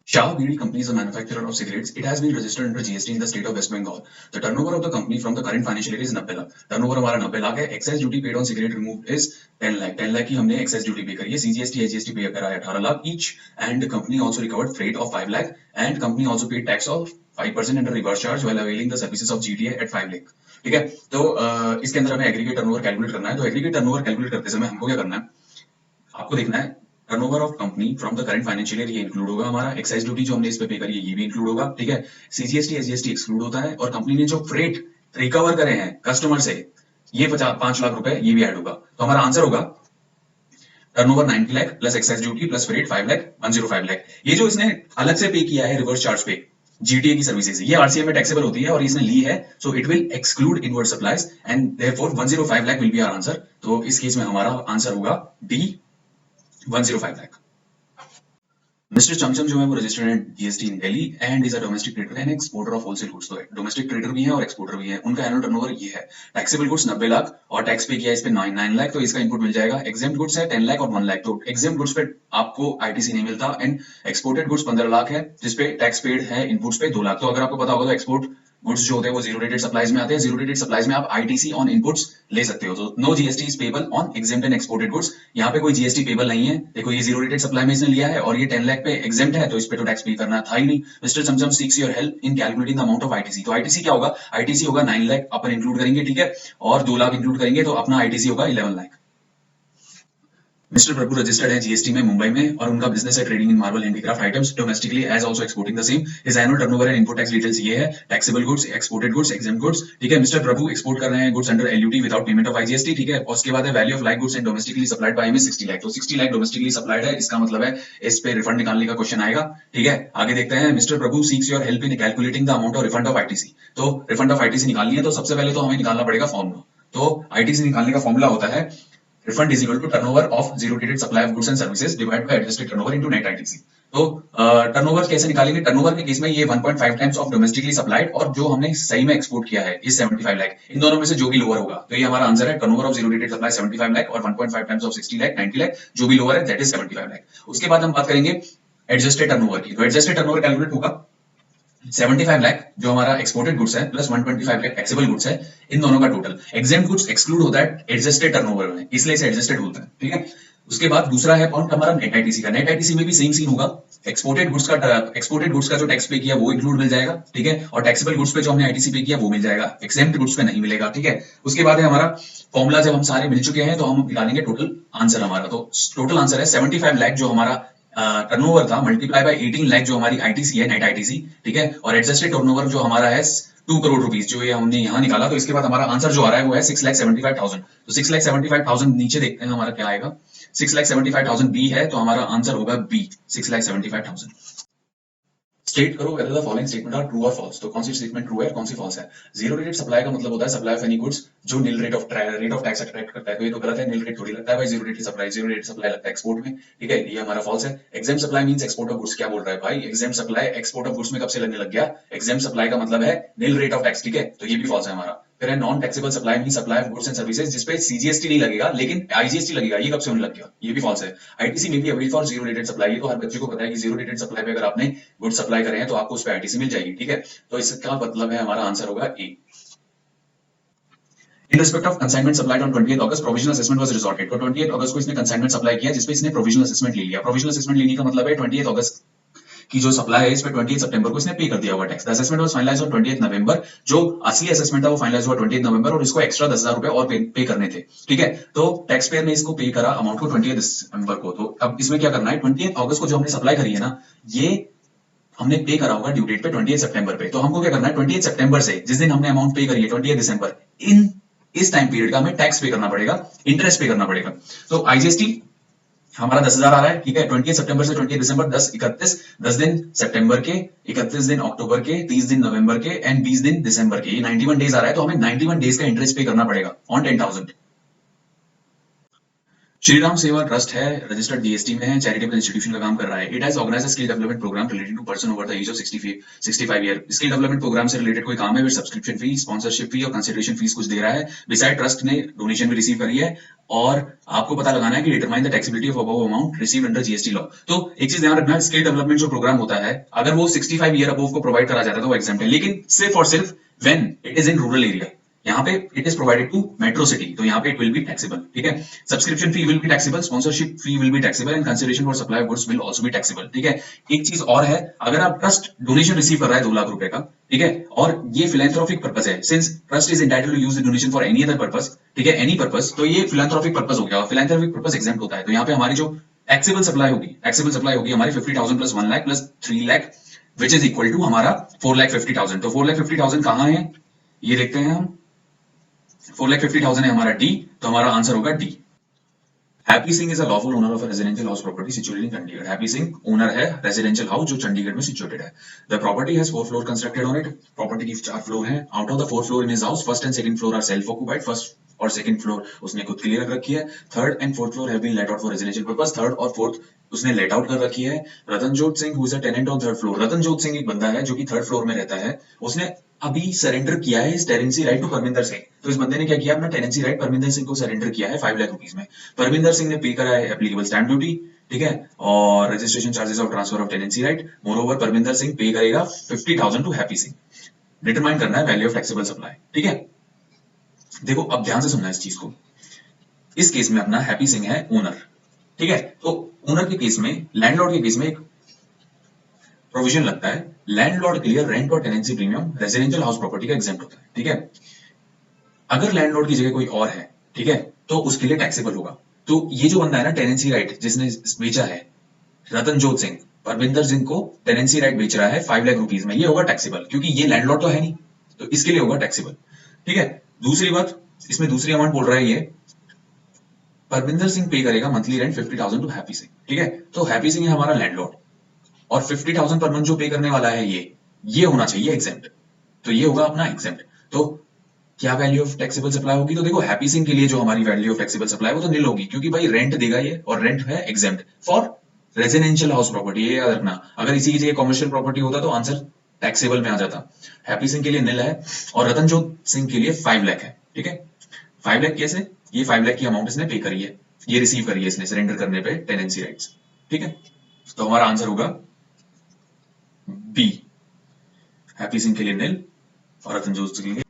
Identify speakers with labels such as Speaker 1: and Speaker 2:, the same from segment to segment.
Speaker 1: Shah BD Company is a manufacturer of cigarettes. It has been registered under GST in the state of West Bengal. The turnover of the company from the current financial year is 90 lakh. Turnover हमारा 90 लाख है. Excess duty paid on cigarette removed is 10 lakh. 10 lakh की हमने excess duty pay करी है. CGST, HGST pay करा है 18 lakh each. And the company also recovered freight of 5 lakh. And company also paid tax of 5% under reverse charge while availing the services of GTA at 5 lakh. ठीक है. तो इसके अंदर हमें एग्रीगेट टर्नओवर कैलकुलेट करना है. तो एग्रीगेट टर्नओवर कैलकुलेट करते समय हमको क्या करना है, आपको देखना है turnover of company from the current financial year, ये इंक्लूड होगा हमारा. एक्साइज ड्यूटी जो हमने इस पे पे करी है ये भी इंक्लूड होगा. ठीक है. सीजीएसटी एसजीएसटी एक्सक्लूड होता है. और कंपनी ने जो फ्रेट रिकवर करे हैं कस्टमर से ये 5 लाख रुपए ये भी ऐड होगा. तो हमारा आंसर होगा turnover 90 lakh plus excise duty plus freight 5 lakh 105 lakh. ये जो इसने अलग से पे किया है रिवर्स चार्ज पे जीटीए की सर्विसेज, ये आरसीएम में टैक्सेबल होती है और इसने ली है, so it will exclude inward supplies and therefore 105 lakh will be our answer. तो इस केस में हमारा आंसर होगा डी 105 लाख. मिस्टर चमचम जो है वो रजिस्टर्ड है GST in Delhi and is a domestic trader and exporter of wholesale goods. तो डोमेस्टिक ट्रेडर भी है और एक्सपोर्टर भी है. उनका एनुअल टर्नओवर ये है. टैक्सेबल गुड्स 90 लाख और टैक्स पे किया है इस पे 9 लाख. तो इसका इनपुट मिल जाएगा. एग्जेम्प्ट गुड्स है 10 लाख और 1 लाख. तो एग्जेम्प्ट गुड्स पे आपको आईटीसी नहीं मिलता. एंड एक्सपोर्टेड गुड्स 15 लाख है जिसपे टैक्स पेड है इनपुट्स पे 2 लाख. तो अगर आपको पता होगा तो एक्सपोर्ट गुड्स जो होते हैं वो जीरो रेटेड सप्लाईज में आते हैं. जीरो रेटेड सप्लाईज में आप आईटीसी ऑन इनपुट्स ले सकते हो. तो no GST is payable on exempt and exported goods. यहाँ पे कोई जीएसटी पेबल नहीं है. देखो ये जीरो रेटेड सप्लाई में इसने लिया है और ये 10 लाख पे एग्जेम्प्ट है तो इस पे तो टैक्स पे करना था ही नहीं. Mister Chamcham seeks your help in calculating the amount of ITC. तो आईटीसी क्या होगा, आईटीसी होगा 9 लाख अपन इंक्लूड करेंगे. ठीक है. और 2 लाख इंक्लूड करेंगे तो अपना आईटीसी होगा 11 लाख. मिस्टर प्रभु रजिस्टर्ड है जीएसटी में मुंबई में और उनका बिजनेस है trading in marble handicraft items domestically as also exporting the same. His annual turnover and input tax details ये है. Taxable goods, exported goods, exempt goods. ठीक है. मिस्टर प्रभु एक्सपोर्ट कर रहे हैं goods under LUT without payment of IGST. ठीक है. और उसके बाद है value of like goods and domestically supplied by him 60 lakh. तो 60 लाख डोमेस्टिकली सप्लाइड है. इसका मतलब है इस पे रिफंड निकालने का क्वेश्चन आएगा. ठीक है. आगे देखते हैं. Mister Prabhu seeks your help in calculating the amount of refund of ITC. तो रिफंड ऑफ आईटीसी निकालनी है तो सबसे पहले तो हमें निकालना पड़ेगा फॉर्मूला. तो आईटीसी निकालने का फॉर्मूला होता है refund is equal to turnover of zero rated supply of goods and services divided by adjusted turnover into net ITC. तो टर्नओवर कैसे निकालेंगे. टर्नओवर के केस में ये 1.5 टाइम्स ऑफ डोमेस्टिकली सप्लाइड और जो हमने सही में एक्सपोर्ट किया है ये 75 लाख. इन दोनों में से जो भी लोअर होगा तो ये हमारा आंसर है. Turnover of zero rated supply 75 lakh और 1.5 टाइम्स ऑफ 60 लाख 90 लाख. जो भी लोअर है दैट इज 75 लाख. उसके बाद हम बात करेंगे एडजस्टेड टर्नओवर की. तो एडजस्टेड टर्नओवर कैलकुलेट होगा 75 लाख जो हमारा एक्सपोर्टेड गुड्स है प्लस 125 लाख टैक्सेबल गुड्स है. इन दोनों का टोटल. एग्जेम्प्ट गुड्स एक्सक्लूड होता है एडजस्टेड टर्नओवर में, इसलिए इसे एडजस्टेड बोलते हैं. ठीक है. उसके बाद दूसरा है पॉइंट हमारा नेट आईटीसी का. नेट आईटीसी में भी सेम सीन होगा. एक्सपोर्टेड गुड्स का जो टैक्स पे किया वो इंक्लूड मिल जाएगा. ठीक है. और टैक्सेबल गुड्स पे जो हमने आईटीसी पे किया वो मिल जाएगा. एग्जेम्प्ट गुड्स पे नहीं मिलेगा. ठीक है. उसके बाद है हमारा फॉर्मूला. जब हम सारे मिल चुके हैं तो हम निकालेंगे टोटल आंसर हमारा. तो टोटल आंसर है 75 लाख जो हमारा टर्नओवर था मल्टीप्लाई बाय 18 लाख जो हमारी आईटीसी है नेट आईटीसी. ठीक है. और एडजस्टेड टर्नओवर जो हमारा है 2 करोड़ रुपीस जो ये हमने यहाँ निकाला. तो इसके बाद हमारा आंसर जो आ रहा है वो है 6,75,000. तो 6,75,000 नीचे देखते हैं हमारा क्या आएगा. 6,75,000 बी है तो हमारा आंसर होगा बी 6,75,000. स्टेट करो whether the following statement are true or false. तो कौन सी स्टेटमेंट ट्रू है कौन सी फॉल्स है. जीरो रेटेड सप्लाई का मतलब होता है सप्लाई ऑफ एनी गुड्स जो nil rate of tax attract करता है. तो ये तो गलत है. नील रेट थोड़ी लगता है भाई. जीरो रेटेड सप्लाई लगता है एक्सपोर्ट में. ठीक है. ये हमारा फॉल्स है. Exempt supply means export of goods. क्या बोल रहा है भाई. Exempt supply export of goods में कब से लगने लग गया. एग्जेम्प्ट सप्लाई का मतलब है नील रेट ऑफ टैक्स. ठीक है. तो ये भी फॉल्स है हमारा. फिर है non taxable supply mean supply of goods and services जिसपे सीजीएसटी नहीं लगेगा लेकिन आईजीएसटी लगेगा. ये कब से होने लग गया. ये भी फॉल्स है. आईटीसी में भी avail for zero rated supply. ये तो हर बच्चे को पता है कि जीरो रेटेड सप्लाई पे अगर आपने गुड्स सप्लाई करे हैं तो आपको उस पे आईटीसी मिल जाएगी. ठीक है. तो इसका मतलब है हमारा आंसर होगा ए. In respect of consignment supplied on 20th August, provisional assessment was resorted. तो 20th August को इसने consignment supply किया जिसपे इसने provisional assessment ले लिया. provisional assessment लेने का मतलब है 20th August की जो सप्लाई है इस पे 20 सितंबर को इसने पे कर दिया हुआ tax. The assessment was finalised on 20 नवंबर. जो असली असेसमेंट था वो फाइनलाइज हुआ 20 नवंबर और इसको एक्स्ट्रा 10,000 रुपए और पे करने थे. ठीक है. तो टैक्स पेयर ने इसको पे करा अमाउंट को 20 दिसंबर को. तो अब इसमें क्या करना है 20 अगस्त को जो हमने सप्लाई करी है ना ये हमने पे करा होगा ड्यू डेट पे 20 सितंबर पे. तो हमको क्या करना है 20 सितंबर से जिस दिन हमने अमाउंट पे करी है 20 दिसंबर इन इस टाइम पीरियड का हमें टैक्स पे करना पड़ेगा. इंटरेस्ट पे करना पड़ेगा. तो आईजीएसटी हमारा 10,000 आ रहा है. ठीक है. 20 सितंबर से 20 दिसंबर 10 दिन सितंबर के, 31 दिन अक्टूबर के, 30 दिन नवंबर के एंड 20 दिन दिसंबर के. ये 91 डेज आ रहा है तो हमें 91 डेज का इंटरेस्ट पे करना पड़ेगा ऑन 10,000. श्रीराम सेवा ट्रस्ट है, रजिस्टर्ड जीएसटी में है, चैरिटेबल इंस्टीट्यूशन का काम कर रहा है। It has organised skill development program related to person over the age of 65 year. Skill development program से रिलेटेड कोई काम है, सब्सक्रिप्शन फी, स्पॉन्सरशिप फी और कंसिडरेशन फीस कुछ दे रहा है। बिसाइड ट्रस्ट ने डोनेशन भी रिसीव करी है और आपको पता लगाना है कि determine the taxability of above amount received under GST law. तो एक चीज ध्यान रखना, स्किल डेवलपमेंट जो प्रोग्राम होता है, अगर वो 65 ईयर अबव को प्रोवाइड करा जाता है तो वो एग्जाम्प्ट है, लेकिन सिर्फ और सिर्फ when it is in rural area. यहाँ पे it is provided to metro city, तो यहाँ पे इट विल बी टैक्सेबल। ठीक है, subscription fee will be taxable, sponsorship fee will be taxable and consideration for supply of goods will also be taxable. ठीक है, एक चीज और है, अगर आप ट्रस्ट डोनेशन रिसीव कर रहा है 2 लाख रुपए का, ठीक है, और ये फिलैंथ्रोपिक पर्पस है, since trust is entitled to use the donation for any other purpose, ठीक है, एनी पर्पस, तो ये फिलैंथ्रोपिक पर्पस हो गया और फिलैंथ्रोपिक पर्पस एग्जेम्प्ट होता है। तो यहाँ पे हमारी जो टैक्सेबल सप्लाई होगी हमारी 50,000 plus 1 lakh plus 3 lakh which is equal to हमारा 4,50,000। तो 4,50,000 कहां है ये देखते हैं हम। 4,50,000 है हमारा डी, तो हमारा आंसर होगा D. Happy Singh is a lawful owner of a residential house property situated in Chandigarh. Happy Singh owner है रेजिडेंशियल हाउस जो चंडीगढ़ में सिचुएटेड है। The property has 4 floor constructed on it. Property की 4 फ्लोर हैं। Out of the 4 floor in his house, first and second floor are self occupied. First और second floor उसने खुद के लिए रख रखी है। Third and fourth floor have been let out for residential purpose. Third और फोर्थ उसने लेट आउट कर रखी है। Ratanjot Singh who is a tenant on third floor. Ratanjot Singh एक बंदा है जो कि थर्ड फ्लोर में रहता है, उसने अभी सरेंडर किया है इस tenancy right to Parminder Singh. तो इस बंदे ने क्या किया, अपना टेनेंसी राइट परमिंदर सिंह को सरेंडर किया है 5 लाख रुपीस में। परमिंदर सिंह ने पे करा है एप्लीकेबल स्टैंप ड्यूटी, ठीक है, और registration charges of transfer of tenancy right. Moreover Parminder Singh pay करेगा 50,000 टू हैप्पी सिंह। डिटरमाइन करना है वैल्यू ऑफ टैक्सेबल सप्लाई। ठीक है, देखो अब ध्यान से सुनना इस चीज को। इस केस में अपना हैप्पी सिंह है ओनर, ठीक है, तो ओनर के केस में, लैंडलॉर्ड के केस में एक प्रोविजन लगता है, लैंडलॉर्ड के लिए रेंट और tenancy premium residential house property का एग्जेम्प्ट होता है। ठीक है, अगर लैंडलॉर्ड की जगह कोई और है, ठीक है, तो उसके लिए टैक्सेबल होगा। तो ये जो बंदा है ना टेनेंसी राइट जिसने बेचा है, रतनजोत सिंह, परविंदर सिंह को टेनेंसी राइट बेच रहा है 5 लाख रुपीस में, ये होगा टैक्सेबल क्योंकि ये लैंडलॉर्ड तो है नहीं, तो इसके लिए होगा टैक्सेबल। ठीक है, दूसरी बात, इसमें दूसरी अमाउंट बोल रहा है ये, परविंदर सिंह पे करेगा monthly rent 50,000 to Happy Singh. ठीक है, तो हैप्पी सिंह है हमारा लैंडलॉर्ड और 50,000 पर मंथ जो पे करने वाला है ये होना चाहिए एग्जेम्प्ट, तो ये होगा अपना एग्जेम्प्ट। तो क्या वैल्यू ऑफ टैक्सेबल सप्लाई होगी, तो देखो हैप्पी सिंह के लिए जो हमारी वैल्यू ऑफ टैक्सेबल सप्लाई वो तो नील होगी क्योंकि भाई रेंट देगा ये और रेंट है exempt for residential house property, ये याद रखना। अगर इसी की जगह कॉमर्शियल प्रॉपर्टी होता तो आंसर टैक्सेबल में आ जाता। हैप्पी सिंह के लिए नील है और रतनजोत सिंह के लिए 5 लाख है। ठीक है, 5 लाख कैसे, ये 5 लाख की अमाउंट इसने पे करी है, ये रिसीव करी है इसने सरेंडर करने पे टेनेंसी राइट्स। ठीक है, तो हमारा आंसर होगा बी, हैप्पी सिंह के लिए नील और रतनजोत सिंह के लिए।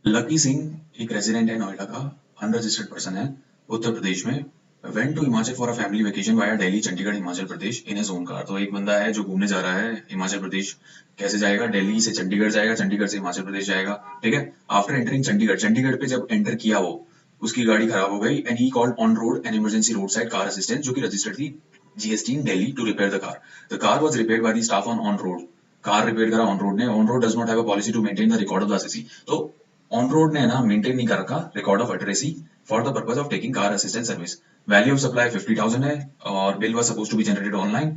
Speaker 1: लकी सिंह एक रेजिडेंट है नोएडा का, अनरजिस्टर्ड पर्सन है, उत्तर प्रदेश में, went to Himachal for a family vacation via Delhi Chandigarh Himachal Pradesh in his own car. तो एक बंदा है जो घूमने जा रहा है हिमाचल प्रदेश, कैसे जाएगा, दिल्ली से चंडीगढ़ जाएगा, चंडीगढ़ से हिमाचल प्रदेश जाएगा। ठीक है, आफ्टर एंटरिंग चंडीगढ़, चंडीगढ़ पे जब एंटर किया वो, उसकी गाड़ी खराब हो गई and he called On Road an emergency road side car assistant जो कि रजिस्टर्ड थी GST in Delhi to repair the car. The car was repaired by the staff On Road. Car repair करा ऑन रोड ने। On Road does not have a policy to maintain the record of the SSC. तो On Road ने ना maintain नहीं कर रखा record of अटरेसी for the purpose of taking car assistant service. Value of supply 50,000 है और bill was supposed to be generated online,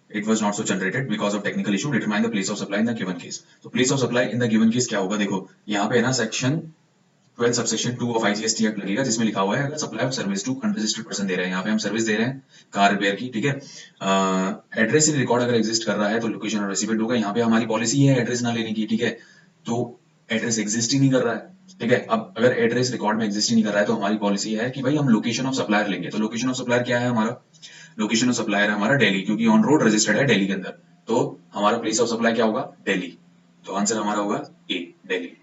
Speaker 1: it was not so generated because of technical issue. Determine the place of supply in the given case. तो place of supply in the given case क्या होगा, देखो यहाँ पे है ना section 12 subsection 2 of IGST act लगेगा जिसमें लिखा हुआ है अगर supply of service to unregistered person दे रहे हैं, यहाँ पे हम सर्विस दे रहे हैं कार रिपेयर की। ठीक है, एड्रेस इन रिकॉर्ड अगर एग्जिस्ट कर रहा है तो लोकेशन और रेसिडेंट होगा। यहाँ पे हमारी पॉलिसी है एड्रेस ना लेने की। ठीक है, तो एड्रेस एग्जिस्ट ही नहीं कर रहा है। ठीक है, अब अगर एड्रेस रिकॉर्ड में एग्जिस्ट ही नहीं कर रहा है तो हमारी पॉलिसी है कि भाई हम लोकेशन ऑफ सप्लायर लेंगे। तो लोकेशन ऑफ सप्लायर क्या है हमारा, लोकेशन ऑफ सप्लायर है हमारा दिल्ली, क्योंकि ऑन रोड रजिस्टर्ड है दिल्ली के अंदर, तो हमारा प्लेस ऑफ सप्लाई क्या होगा, दिल्ली। तो आंसर हमारा होगा ए, Delhi.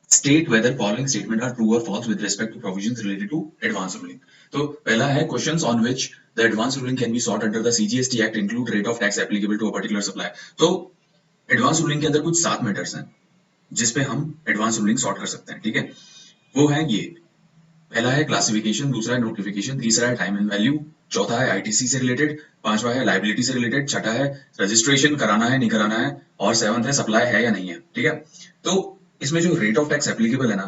Speaker 1: State whether following statement are true or false with respect to provisions related to advance ruling. तो पहला है questions on which the advance ruling can be sought under the CGST Act include rate of tax applicable to a particular supply. तो advance ruling के अंदर कुछ 7 matters हैं जिसपे हम एडवांस रूलिंग सॉर्ट कर सकते हैं। ठीक है, वो है ये, पहला है क्लासिफिकेशन, दूसरा है नोटिफिकेशन, तीसरा है टाइम एंड वैल्यू, चौथा है आईटीसी से रिलेटेड, पांचवा है लाइबिलिटी से रिलेटेड, छठा है रजिस्ट्रेशन कराना है नहीं कराना है, और सेवंथ है सप्लाई है या नहीं है। ठीक है, तो इसमें जो रेट ऑफ टैक्स एप्लीकेबल है ना,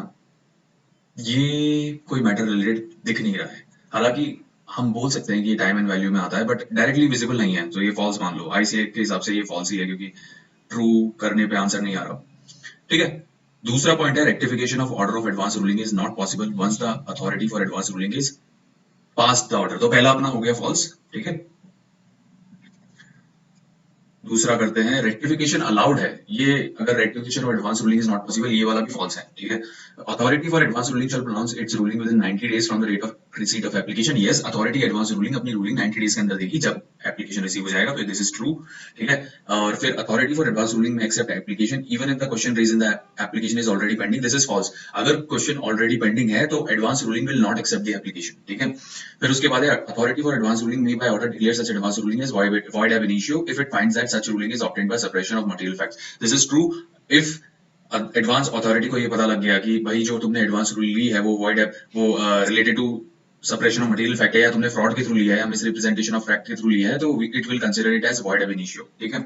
Speaker 1: ये कोई मैटर रिलेटेड दिख नहीं रहा है। हालांकि हम बोल सकते हैं कि ये टाइम एंड वैल्यू में आता है बट डायरेक्टली विजिबल नहीं है, तो ये फॉल्स मान लो। आईसीए के हिसाब से ये फॉल्स ही है क्योंकि ट्रू करने पे आंसर नहीं आ रहा। ठीक है, दूसरा पॉइंट है rectification of order of advance ruling is not possible once the authority for advance ruling is pass the order, तो पहला अपना हो गया फॉल्स, ठीक है। दूसरा करते हैं, रेक्टिफिकेशन अलाउड है, ये अगर रेक्टिफिकेशन और advance ruling is not possible, ये वाला भी फॉल्स है, ठीक है। Authority for advance ruling shall pronounce its ruling within 90 days from the date of receipt of application. Yes, authority advance ruling अपनी रूलिंग 90 डेज के अंदर देगी जब एप्लीकेशन रिसीव हो जाएगा, तो दिस इज ट्रू, ठीक है। और फिर authority for advance ruling may accept application even if the question raise in the application is already pending, this is false. अगर क्वेश्चन ऑलरेडी पेंडिंग है तो advance ruling will not accept the application, ठीक है। फिर उसके बाद है authority for advance ruling may by order declare such advance ruling is void ab initio if it finds that such ruling is obtained by suppression of material facts. This is true if advance authority को ये पता लग गया कि भाई जो तुमने advance rule ली है वो void है, वो related to suppression of material fact है, या तुमने फ्रॉड के थ्रू लिया है या मिसरिप्रेजेंटेशन ऑफ फैक्ट के थ्रू लिया है, तो it will consider it as void ab initio, ठीक है।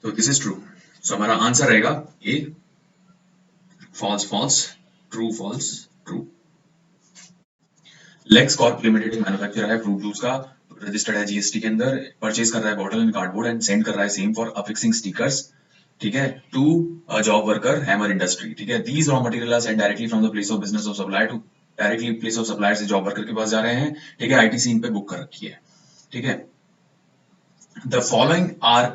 Speaker 1: तो दिस इज ट्रू, सो हमारा आंसर रहेगा A, false false, true false true. Lex Corp limited manufacturer है फ्रूट जूस का, रजिस्टर्ड है जीएसटी के अंदर, परचेज कर रहा है bottle and cardboard and send कर रहा है सेम फॉर अफिक्सिंग स्टिकर्स, ठीक है, to a job worker Hammer industry, ठीक है। These raw material are send directly from the place of business of supply to directly place of supplier से job worker के पास जा रहे हैं, ठीक है। आईटीसी इन पे बुक कर रखी है, ठीक है। द फॉलोइंग आर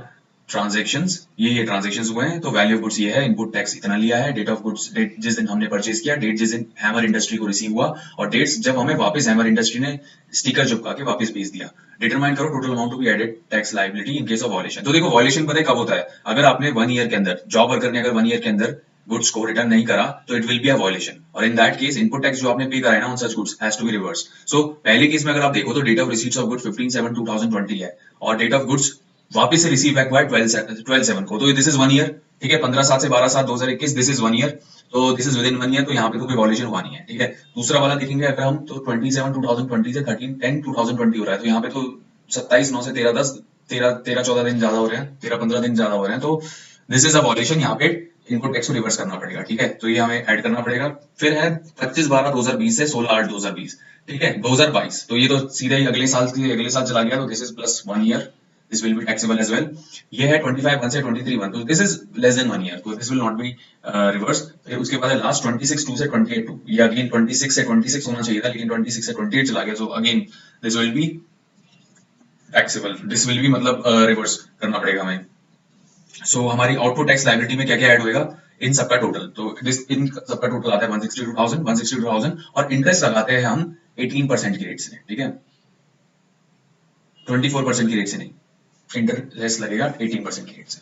Speaker 1: ट्रांजेक्शंस, ये ट्रांजेक्शंस हुए हैं, तो वैल्यू ऑफ गुड्स ये है, इनपुट टैक्स इतना लिया है, डेट ऑफ गुड्स डेट जिस दिन हमने परचेज किया, डेट जिस दिन हैमर इंडस्ट्री को रिसीव हुआ, और डेट्स जब हमें वापस हैमर इंडस्ट्री ने स्टिकर चिपका के वापस भेज दिया। डिटरमाइन करो total amount to be added tax liability in case of violation. तो देखो वॉयलेशन पता है कब होता है, अगर आपने 1 ईयर के अंदर, जॉब वर्कर ने अगर 1 ईयर के अंदर गुड्स को रिटर्न नहीं करा तो it will be a violation, और in that case input tax जो आपने पे करा है ना on such goods has to be reverse. So पहले केस में अगर आप देखो तो date of receipts of goods 15/7/2020 है, और डेट ऑफ गुड्स वापस से रिसीव बैक हुआ है 12/7 को, तो दिस इज 1 ईयर, ठीक है। 15/7 से 12/7/2021, दिस इज 1 ईयर, तो this is with in 1 year, तो यहाँ पे तो कोई वॉल्यूशन हुआ नहीं है, ठीक है। दूसरा वाला देखेंगे अगर हम, तो 27/2020 से 13/10/2020 हो रहा है, तो यहाँ पे तो 27/9 से 13/10 13-14 दिन ज्यादा हो रहे हैं, 13-15 दिन ज्यादा हो रहे हैं, तो दिस इज अ वॉल्यूशन, यहाँ पे इनपुट टैक्स को रिवर्स करना पड़ेगा, ठीक है। तो ये हमें ऐड करना पड़ेगा। फिर है 25/12/2020 से 16/8/2020, ठीक है, 2022, तो ये तो सीधे ही अगले साल चला गया, तो this is plus 1 year, this will be taxable as well. ये है 25/1 से 23/1, तो this is less than 1 year, so this will not be reversed. फिर उसके बाद है लास्ट 26/2 से 28/2, ये अगेन 26 से 26 होना चाहिए था, लेकिन 26 से 28 चला गया, so again this will be taxable, this will be मतलब रिवर्स करना पड़ेगा हमें। so हमारी आउटपुट टैक्स लायबिलिटी में क्या क्या ऐड होएगा, इन सबका टोटल, तो इन सबका टोटल आता है 162,000 और इंटरेस्ट लगाते हैं हम 18% की रेट से, ठीक है, 24% की रेट से नहीं, इंटरेस्ट लगेगा 18% की रेट से।